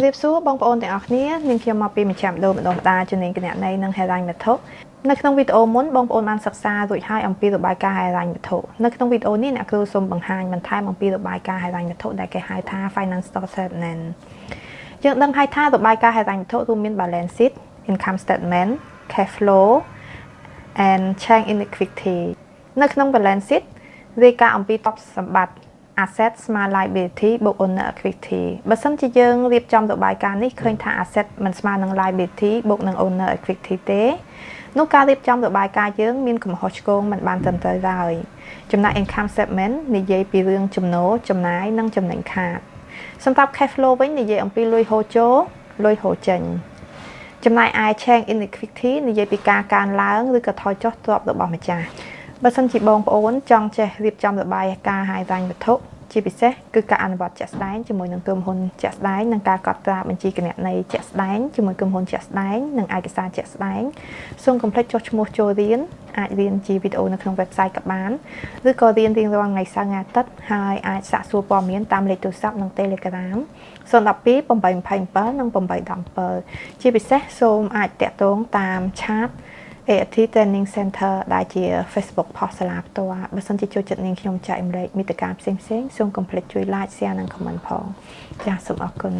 រៀបសួរបងប្អូនទាំងអស់គ្នានាងខ្ញុំមកពីមជ្ឈមណ្ឌលបណ្ដុះបណ្ដាលជំនាញគណនេយ្យនិងហិរញ្ញវត្ថុនៅក្នុងវីដេអូមុនបងប្អូនបានសិក្សារួចហើយអំពីរបាយការណ៍ហិរញ្ញវត្ថុនៅក្នុងវីដេអូនេះអ្នកគ្រូសូមបង្ហាញបន្ថែមអំពីរបាយការណ៍ហិរញ្ញវត្ថុដែលគេហៅថា Financial Statement យើងដឹងហើយថារបាយការណ៍ហិរញ្ញវត្ថុរួមមាន Balance Sheet, Income Statement, Cash Flow and Change in Equity នៅក្នុង Balance Sheet រាយការណ៍អំពីទ្រព្យសម្បត្តិ asset ស្មើ liability បូក owner equity បើសិនជាយើងរៀបចំរបាយការណ៍នេះឃើញថា asset មិនស្មើនឹង liability បូកនឹង owner equity ទេនោះការរៀបចំរបាយការណ៍យើងមានកំហុសឆ្គងមិនបានត្រឹមត្រូវឡើយចំណែក income statement និយាយពីរឿងចំណូលចំណាយនិងចំណេញខាតសម្រាប់ cash flow វិញនិយាយអំពីលុយហូរចូលលុយហូរចេញចំណែកឯ change in equity និយាយពីការកើនឡើងឬក៏ថយចុះទ្រព្យរបស់ម្ចាស់បើសិនជាបងប្អូនចង់ចេះរៀបចំរបាយការណ៍ហិរញ្ញវត្ថុជាពិសេសគឺការអនុវត្តជាក់ស្ដែងជាមួយនឹងក្រុមហ៊ុនជាក់ស្ដែងនិងការកត់ត្រាបញ្ជីគណនេយ្យជាក់ស្ដែងជាមួយក្រុមហ៊ុនជាក់ស្ដែងនិងឯកសារជាក់ស្ដែងសូមកុំភ្លេចចុះឈ្មោះចូលរៀនអាចរៀនជាវីដេអូនៅក្នុង website ក៏បានឬក៏រៀនរៀងរាល់ថ្ងៃសៅរ៍ថ្ងៃអាទិត្យហើយអាចសាកសួរព័ត៌មានតាមលេខទូរស័ព្ទនិង Telegram 012 827និង817ជាពិសេសសូមអាចតាក់ទងតាម chat AT Training Center ដែលជា Facebook Post សាលាផ្ទាល់បើសិនជាចូលចិត្តនាងខ្ញុំចែករំលែកមាតិកាផ្សេងៗសូមកុំភ្លេចជួយ like share និង comment ផងចាសសូមអរគុណ